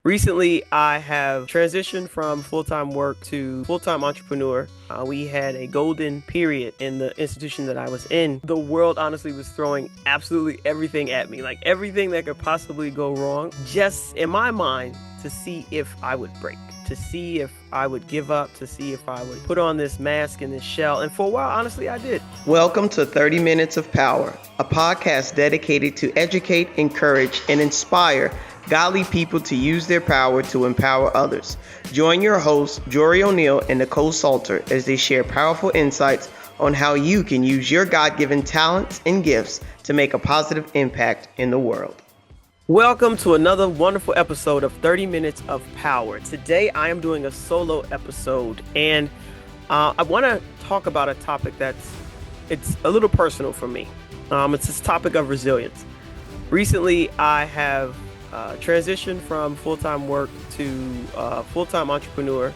Recently, I have transitioned from full-time work to full-time entrepreneur. We had a golden period in the institution that I was in. The world honestly was throwing absolutely everything at me, like everything that could possibly go wrong, just in my mind to see if I would break, to see if I would give up, to see if I would put on this mask and this shell. And for a while, honestly, I did. Welcome to 30 Minutes of Power, a podcast dedicated to educate, encourage, and inspire godly people to use their power to empower others. Join your hosts, Jory O'Neill and Nicole Salter, as they share powerful insights on how you can use your God-given talents and gifts to make a positive impact in the world. Welcome to another wonderful episode of 30 Minutes of Power. Today, I am doing a solo episode, and I want to talk about a topic it's a little personal for me. It's this topic of resilience. Recently, I have transitioned from full-time work to full-time entrepreneur,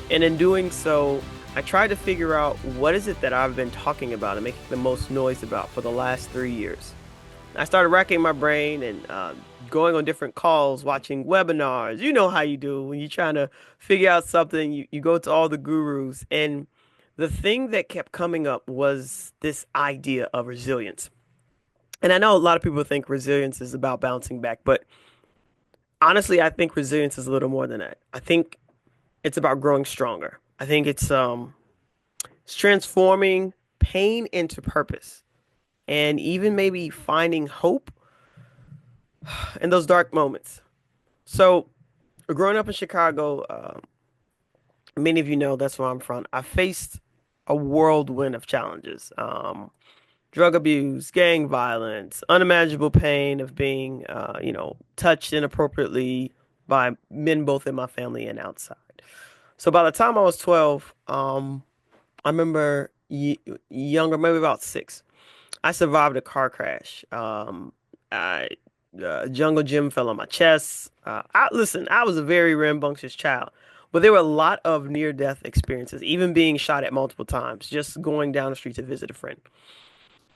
and in doing so, I tried to figure out what is it that I've been talking about and making the most noise about for the last 3 years. I started racking my brain and going on different calls, watching webinars. You know how you do when you're trying to figure out something, you go to all the gurus. And the thing that kept coming up was this idea of resilience. And I know a lot of people think resilience is about bouncing back, but honestly, I think resilience is a little more than that. I think it's about growing stronger. I think it's transforming pain into purpose and even maybe finding hope in those dark moments. So, growing up in Chicago, many of you know that's where I'm from. I faced a whirlwind of challenges. Drug abuse, gang violence, unimaginable pain of being, touched inappropriately by men both in my family and outside. So by the time I was 12, I remember younger, maybe about 6. I survived a car crash. Jungle gym fell on my chest. I was a very rambunctious child, but there were a lot of near-death experiences, even being shot at multiple times, just going down the street to visit a friend.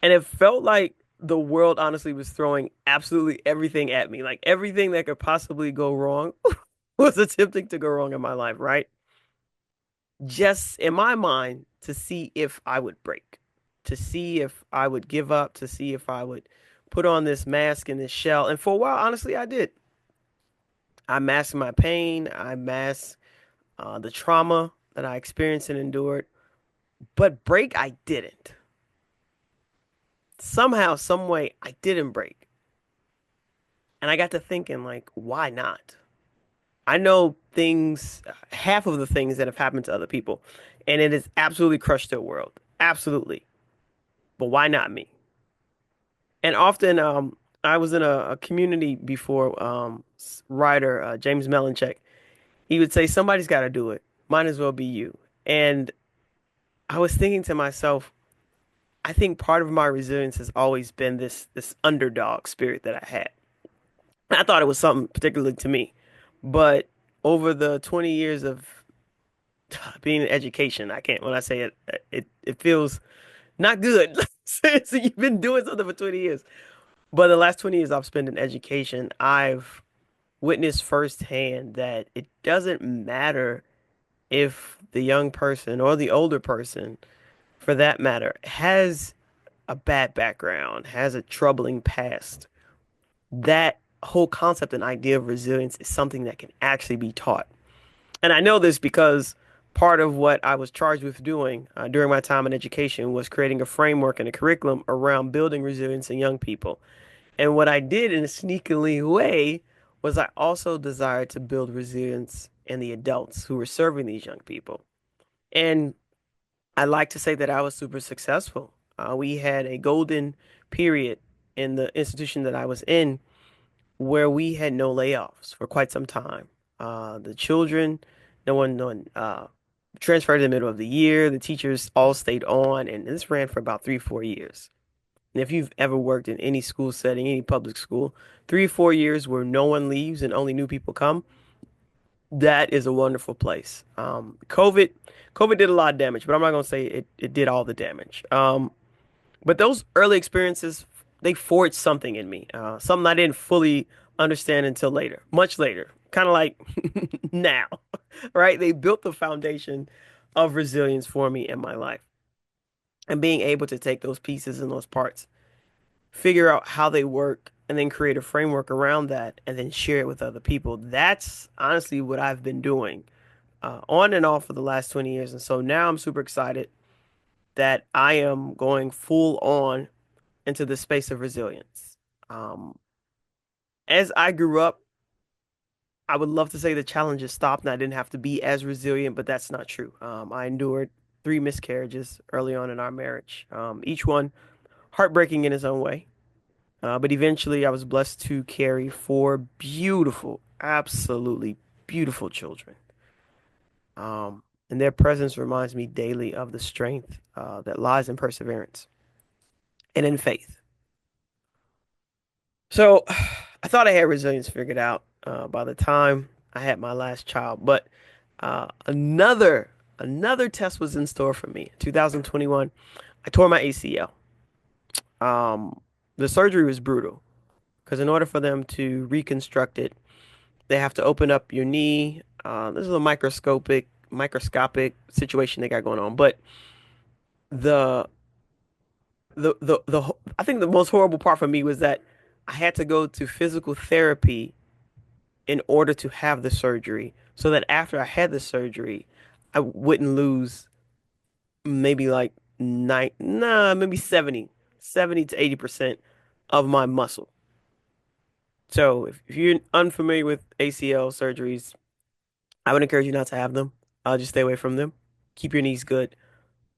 And it felt like the world honestly was throwing absolutely everything at me, like everything that could possibly go wrong was attempting to go wrong in my life, right? Just in my mind to see if I would break, to see if I would give up, to see if I would put on this mask and this shell. And for a while, honestly, I did. I masked my pain. I masked the trauma that I experienced and endured. But break, I didn't. Somehow, some way, I didn't break. And I got to thinking, like, why not? I know half of the things that have happened to other people, and it has absolutely crushed their world. Absolutely. But why not me? And often, I was in a community before, writer James Melanchek. He would say, somebody's got to do it. Might as well be you. And I was thinking to myself, I think part of my resilience has always been this underdog spirit that I had. I thought it was something particularly to me. But over the 20 years of being in education, when I say it feels not good. So you've been doing something for 20 years. But the last 20 years I've spent in education, I've witnessed firsthand that it doesn't matter if the young person or the older person, for that matter, has a bad background, has a troubling past. That whole concept and idea of resilience is something that can actually be taught. And I know this because part of what I was charged with doing during my time in education was creating a framework and a curriculum around building resilience in young people. And what I did in a sneakily way was I also desired to build resilience in the adults who were serving these young people. And I like to say that I was super successful. We had a golden period in the institution that I was in where we had no layoffs for quite some time. The children, no one transferred in the middle of the year. The teachers all stayed on, and this ran for about 3, 4 years. And if you've ever worked in any school setting, any public school, 3, 4 years where no one leaves and only new people come, that is a wonderful place. COVID did a lot of damage, but I'm not gonna say it did all the damage. But those early experiences, they forged something in me, something I didn't fully understand until later, much later. kind of like now, right? They built the foundation of resilience for me in my life. And being able to take those pieces and those parts, figure out how they work, and then create a framework around that, and then share it with other people. That's honestly what I've been doing on and off for the last 20 years. And so now I'm super excited that I am going full on into the space of resilience. Um, as I grew up, I would love to say the challenges stopped and I didn't have to be as resilient, but that's not true. I endured three miscarriages early on in our marriage, each one heartbreaking in its own way. But eventually, I was blessed to carry four beautiful, absolutely beautiful children. And their presence reminds me daily of the strength that lies in perseverance and in faith. So I thought I had resilience figured out by the time I had my last child, but another test was in store for me. 2021, I tore my ACL. Um, the surgery was brutal because in order for them to reconstruct it, they have to open up your knee. This is a microscopic situation they got going on. But the I think the most horrible part for me was that I had to go to physical therapy in order to have the surgery, so that after I had the surgery, I wouldn't lose maybe like maybe 70 to 80% of my muscle. So if you're unfamiliar with ACL surgeries, I would encourage you not to have them. I'll just stay away from them. Keep your knees good.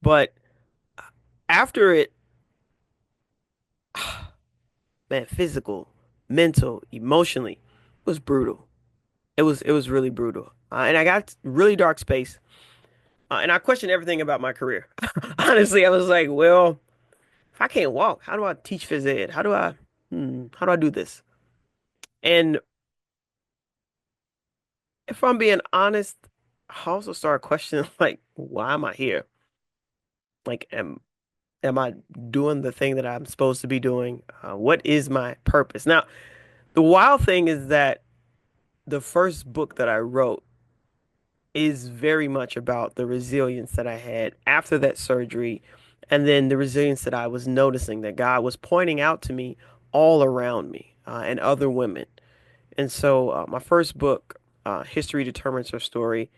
But after it, man, physical, mental, emotionally, it was brutal. It was really brutal. And I got really dark space. And I questioned everything about my career. Honestly, I was like, well, if I can't walk, how do I teach phys ed? How do I do this? And if I'm being honest, I also started questioning like, why am I here? Like, am I doing the thing that I'm supposed to be doing? What is my purpose? Now, the wild thing is that the first book that I wrote is very much about the resilience that I had after that surgery, and then the resilience that I was noticing that God was pointing out to me all around me and other women. And so, my first book, History Determines Her Story,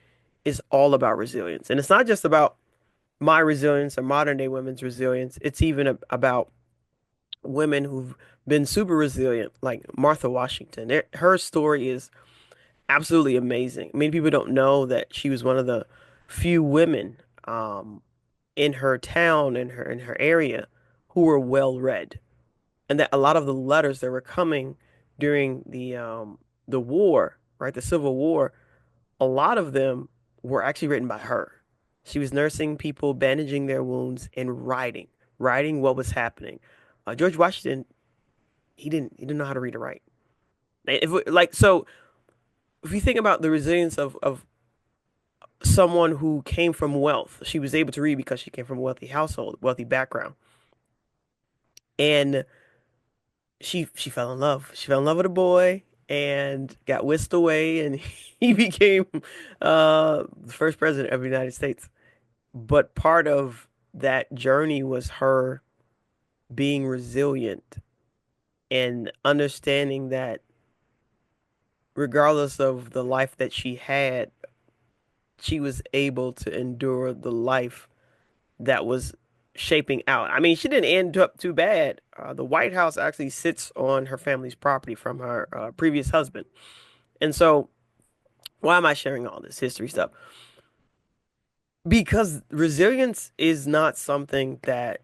is all about resilience. And it's not just about my resilience or modern day women's resilience, it's even about women who've been super resilient, like Martha Washington. Her story is absolutely amazing. Many people don't know that she was one of the few women in her town, in her area, who were well read, and that a lot of the letters that were coming during the war, right, the Civil War, a lot of them were actually written by her. She was nursing people, bandaging their wounds, and writing what was happening. George Washington, he didn't know how to read or write. So, if you think about the resilience of someone who came from wealth, she was able to read because she came from a wealthy household, wealthy background, and she fell in love. She fell in love with a boy and got whisked away, and he became the first president of the United States. But part of that journey was her being resilient and understanding that regardless of the life that she had, she was able to endure the life that was shaping out. I mean, she didn't end up too bad. The White House actually sits on her family's property from her previous husband. And so, why am I sharing all this history stuff? Because resilience is not something that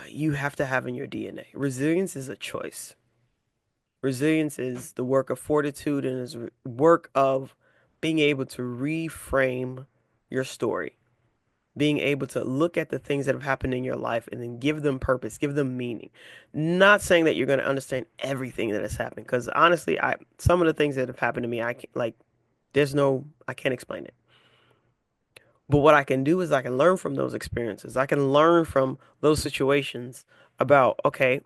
you have to have in your DNA. Resilience is a choice. Resilience is the work of fortitude and is work of being able to reframe your story, being able to look at the things that have happened in your life and then give them purpose, give them meaning. Not saying that you're going to understand everything that has happened, because honestly, I some of the things that have happened to me, I can't explain it. But what I can do is I can learn from those experiences. I can learn from those situations about, okay,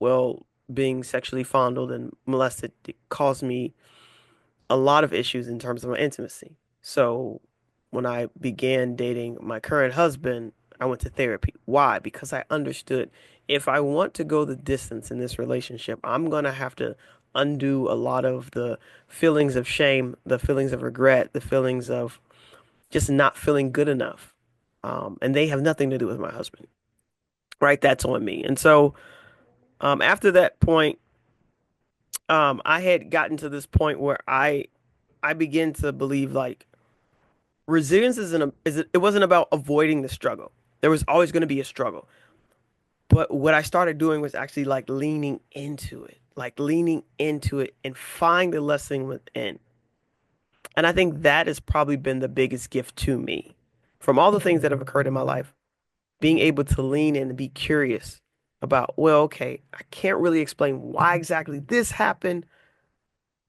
well, being sexually fondled and molested, it caused me a lot of issues in terms of my intimacy. So when I began dating my current husband, I went to therapy. Why? Because I understood if I want to go the distance in this relationship, I'm gonna have to undo a lot of the feelings of shame, the feelings of regret, the feelings of just not feeling good enough. And they have nothing to do with my husband, right? That's on me. And so after that point, I had gotten to this point where I began to believe like resilience isn't it wasn't about avoiding the struggle. There was always going to be a struggle. But what I started doing was actually like leaning into it and find the lesson within. And I think that has probably been the biggest gift to me from all the things that have occurred in my life, being able to lean in and be curious about, well, okay, I can't really explain why exactly this happened,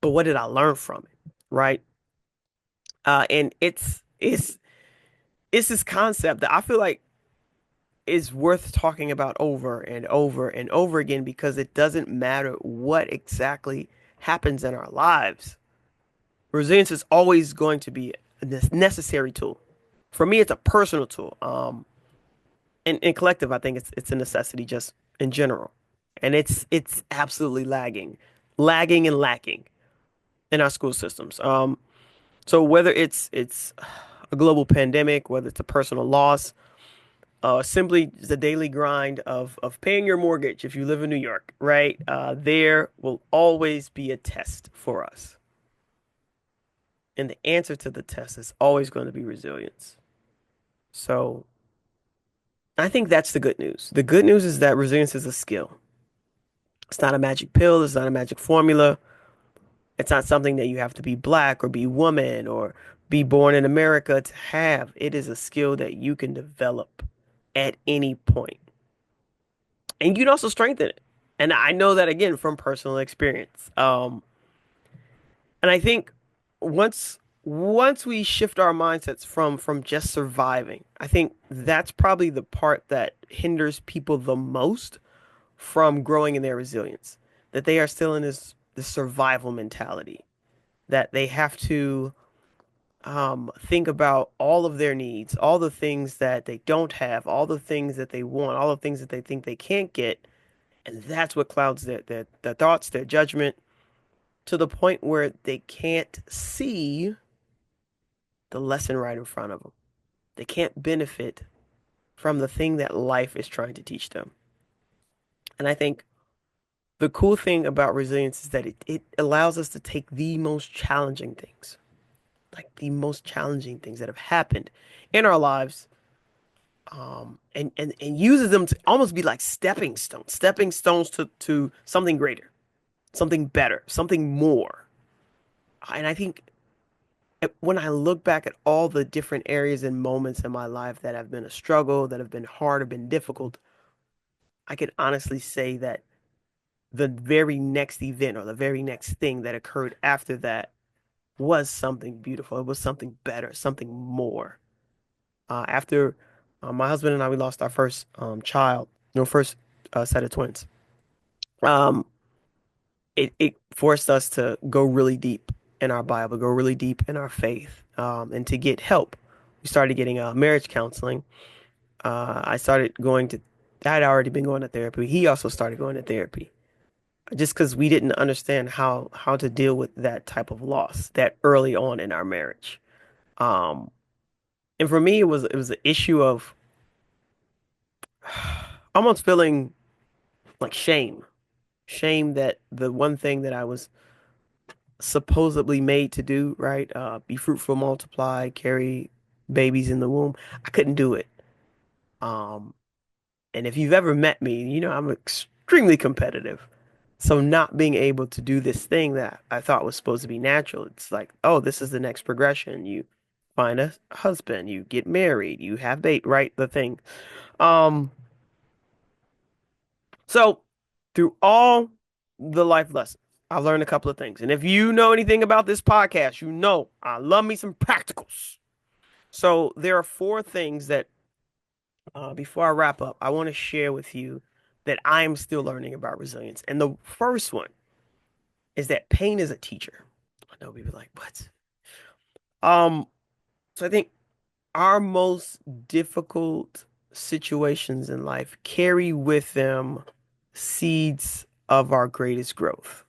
but what did I learn from it? Right. And it's this concept that I feel like is worth talking about over and over and over again because it doesn't matter what exactly happens in our lives. Resilience is always going to be a necessary tool. For me, it's a personal tool. In collective, I think it's a necessity just in general, and it's absolutely lagging and lacking in our school systems. So whether it's a global pandemic, whether it's a personal loss, simply the daily grind of paying your mortgage if you live in New York, right? There will always be a test for us. And the answer to the test is always going to be resilience. So I think that's the good news. The good news is that resilience is a skill. It's not a magic pill, it's not a magic formula. It's not something that you have to be black or be woman or be born in America to have. It is a skill that you can develop at any point. And you can also strengthen it. And I know that again from personal experience. And I think once we shift our mindsets from just surviving, I think that's probably the part that hinders people the most from growing in their resilience. That they are still in this survival mentality. That they have to think about all of their needs, all the things that they don't have, all the things that they want, all the things that they think they can't get, and that's what clouds their thoughts, their judgment, to the point where they can't see the lesson right in front of them. They can't benefit from the thing that life is trying to teach them. And I think the cool thing about resilience is that it allows us to take the most challenging things, like the most challenging things that have happened in our lives, and uses them to almost be like stepping stones to something greater, something better, something more. And I think when I look back at all the different areas and moments in my life that have been a struggle, that have been hard or been difficult, I can honestly say that the very next event or the very next thing that occurred after that was something beautiful. It was something better, something more. After my husband and I, we lost our first child, first set of twins. Um, it forced us to go really deep in our Bible, go really deep in our faith, and to get help. We started getting marriage counseling. I started going to, I had already been going to therapy. He also started going to therapy just because we didn't understand how to deal with that type of loss that early on in our marriage. Um, and for me, it was an issue of almost feeling like shame that the one thing that I was supposedly made to do, right? Be fruitful, multiply, carry babies in the womb. I couldn't do it. Um, and if you've ever met me, you know I'm extremely competitive. So not being able to do this thing that I thought was supposed to be natural, it's like, oh, this is the next progression. You find a husband, you get married, you have baby, right? The thing. Um, so through all the life lessons, I've learned a couple of things. And if you know anything about this podcast, you know I love me some practicals. So there are four things that, before I wrap up, I want to share with you that I am still learning about resilience. And the first one is that pain is a teacher. I know people are like, what? Um, so I think our most difficult situations in life carry with them seeds of our greatest growth.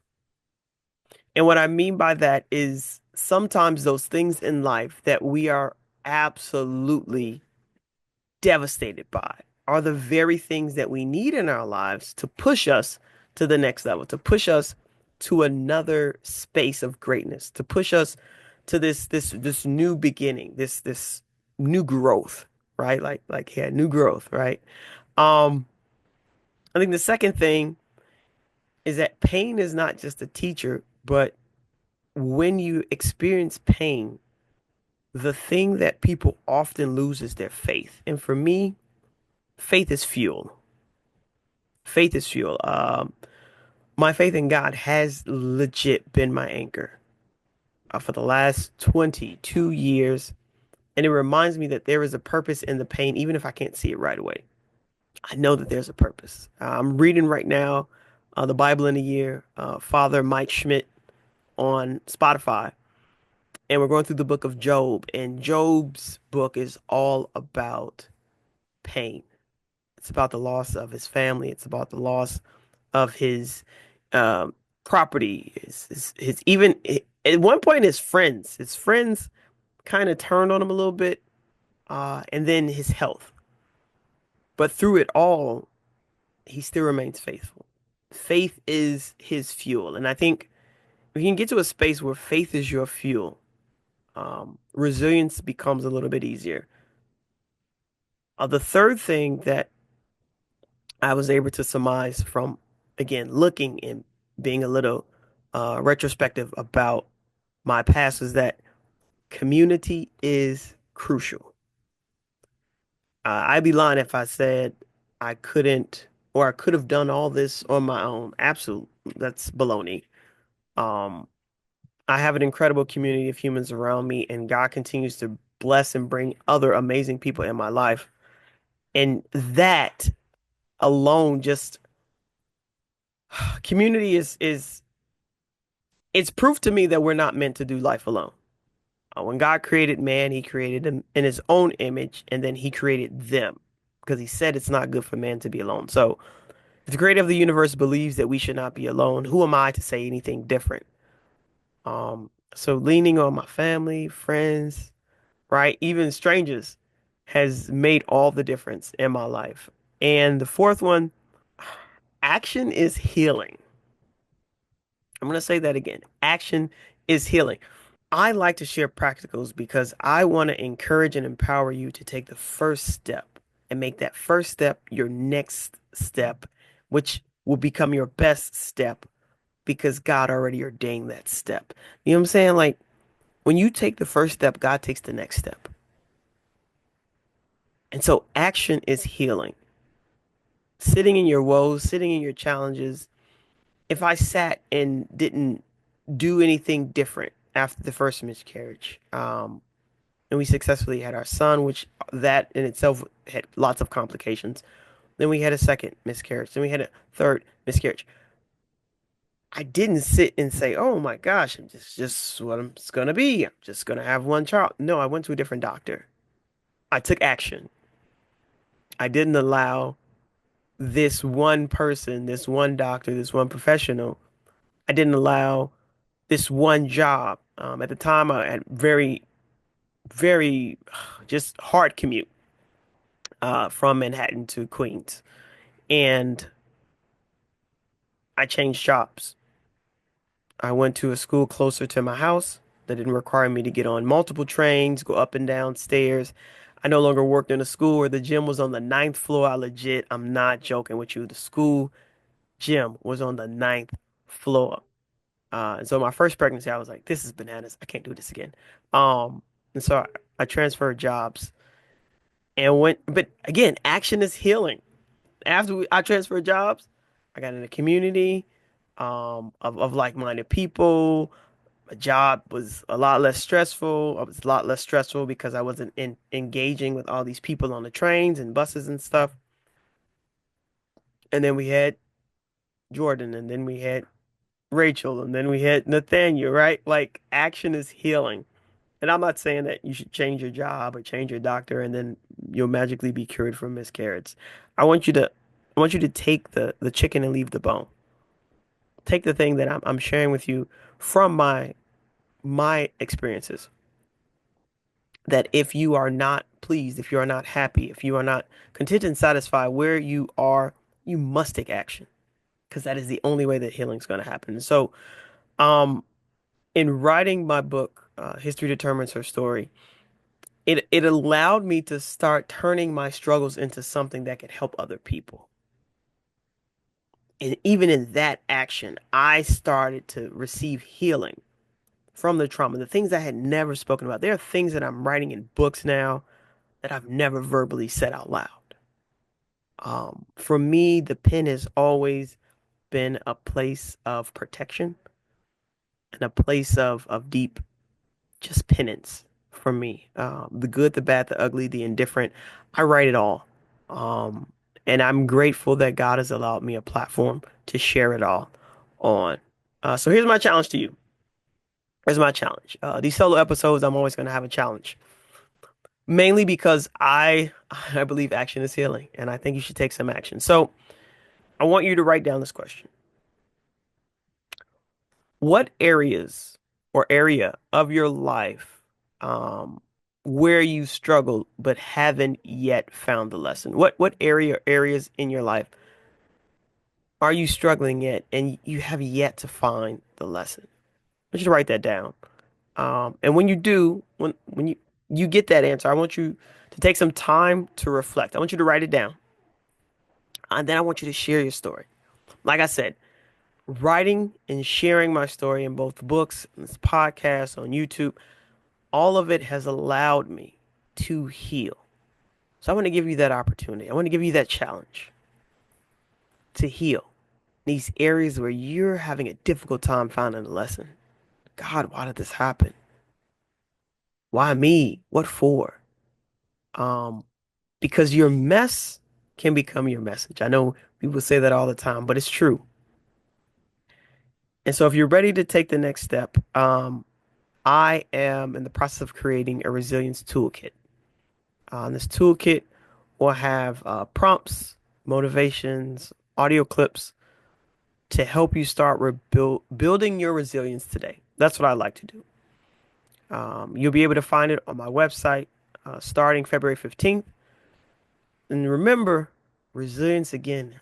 And what I mean by that is sometimes those things in life that we are absolutely devastated by are the very things that we need in our lives to push us to the next level, to push us to another space of greatness, to push us to this new beginning, this new growth, right? Yeah, new growth, right? Um, I think the second thing is that pain is not just a teacher, but when you experience pain, the thing that people often lose is their faith. And for me, faith is fuel. Faith is fuel. My faith in God has legit been my anchor for the last 22 years. And it reminds me that there is a purpose in the pain, even if I can't see it right away. I know that there's a purpose. I'm reading right now the Bible in a Year, Father Mike Schmidt on Spotify. And we're going through the book of Job. And Job's book is all about pain. It's about the loss of his family. It's about the loss of his um, property. His even at one point his friends. His friends kind of turned on him a little bit, and then his health. But through it all, he still remains faithful. Faith is his fuel, and I think if you can get to a space where faith is your fuel, resilience becomes a little bit easier. The third thing that I was able to surmise from, again, looking and being a little retrospective about my past is that community is crucial. I'd be lying if I said I couldn't or I could have done all this on my own. Absolute, that's baloney. Um, I have an incredible community of humans around me, and God continues to bless and bring other amazing people in my life. And that alone, just community is it's proof to me that we're not meant to do life alone. When God created man, he created them in his own image, and then he created them because he said it's not good for man to be alone. So, if the creator of the universe believes that we should not be alone, who am I to say anything different? So leaning on my family, friends, right, even strangers has made all the difference in my life. And the fourth one, action is healing. I'm going to say that again. Action is healing. I like to share practicals because I want to encourage and empower you to take the first step and make that first step your next step, which will become your best step because God already ordained that step. You know what I'm saying? Like when you take the first step, God takes the next step. And so action is healing. Sitting in your woes, sitting in your challenges. If I sat and didn't do anything different after the first miscarriage, and we successfully had our son, which that in itself had lots of complications. Then we had a second miscarriage. Then we had a third miscarriage. I didn't sit and say, "Oh my gosh, just what I'm just gonna be. I'm just gonna have one child." No, I went to a different doctor. I took action. I didn't allow this one person, this one doctor, this one professional. I didn't allow this one job. At the time, I had very just hard commute from Manhattan to Queens. And I changed jobs. I went to a school closer to my house that didn't require me to get on multiple trains, go up and down stairs. I no longer worked in a school where the gym was on the ninth floor. I'm not joking with you. The school gym was on the ninth floor. And so my first pregnancy, I was like, this is bananas. I can't do this again. And so I transferred jobs and went, but again, action is healing. I transferred jobs, I got in a community of like-minded people. My job was a lot less stressful. I was a lot less stressful because I wasn't engaging with all these people on the trains and buses and stuff. And then we had Jordan, and then we had Rachel, and then we hit Nathaniel, right? Like action is healing. And I'm not saying that you should change your job or change your doctor and then you'll magically be cured from miscarriage. I want you to I want you to take the chicken and leave the bone. Take the thing that I'm sharing with you from my experiences. That if you are not pleased, if you are not happy, if you are not content and satisfied where you are, you must take action because that is the only way that healing is going to happen. So, um, in writing my book, History Determines Her Story, it allowed me to start turning my struggles into something that could help other people. And even in that action, I started to receive healing from the trauma, the things I had never spoken about. There are things that I'm writing in books now that I've never verbally said out loud. For me, the pen has always been a place of protection and a place of deep just penance for me. The good, the bad, the ugly, the indifferent. I write it all. Um, and I'm grateful that God has allowed me a platform to share it all on. So here's my challenge to you. Here's my challenge. These solo episodes, I'm always going to have a challenge. Mainly because I believe action is healing, and I think you should take some action. So I want you to write down this question. What areas or area of your life where you struggled but haven't yet found the lesson? What area or areas in your life are you struggling yet and you have yet to find the lesson? I want you to write that down. And when you do, when you get that answer, I want you to take some time to reflect. I want you to write it down. And then I want you to share your story. Like I said, writing and sharing my story in both books, and this podcast, on YouTube, all of it has allowed me to heal. So I want to give you that opportunity. I want to give you that challenge to heal these areas where you're having a difficult time finding a lesson. God, why did this happen? Why me? What for? Um, because your mess can become your message. I know people say that all the time, but it's true. And so if you're ready to take the next step, I am in the process of creating a resilience toolkit. This toolkit will have prompts, motivations, audio clips to help you start building your resilience today. That's what I like to do. You'll be able to find it on my website starting February 15th. And remember, resilience again,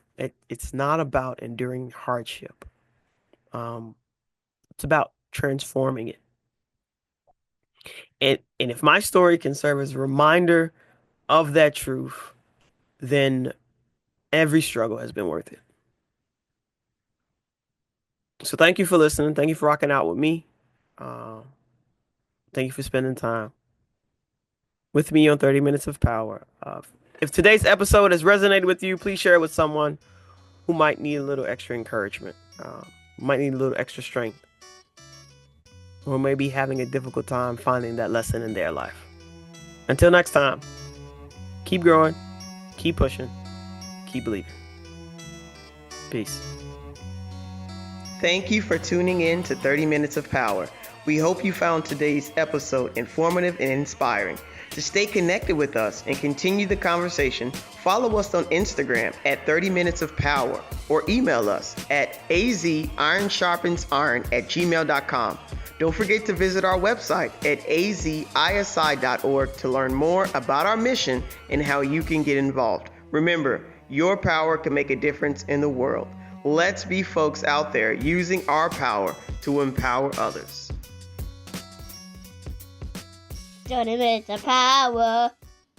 it's not about enduring hardship. Um, it's about transforming it. And if my story can serve as a reminder of that truth, then every struggle has been worth it. So thank you for listening. Thank you for rocking out with me. Uh, Thank you for spending time with me on 30 Minutes of Power. If today's episode has resonated with you, please share it with someone who might need a little extra encouragement, might need a little extra strength, or maybe having a difficult time finding that lesson in their life. Until next time, keep growing, keep pushing, keep believing. Peace. Thank you for tuning in to 30 Minutes of Power. We hope you found today's episode informative and inspiring. To stay connected with us and continue the conversation, follow us on Instagram at 30 Minutes of Power or email us at azironsharpensiron@gmail.com. Don't forget to visit our website at azisi.org to learn more about our mission and how you can get involved. Remember, your power can make a difference in the world. Let's be folks out there using our power to empower others. 30 minutes of power.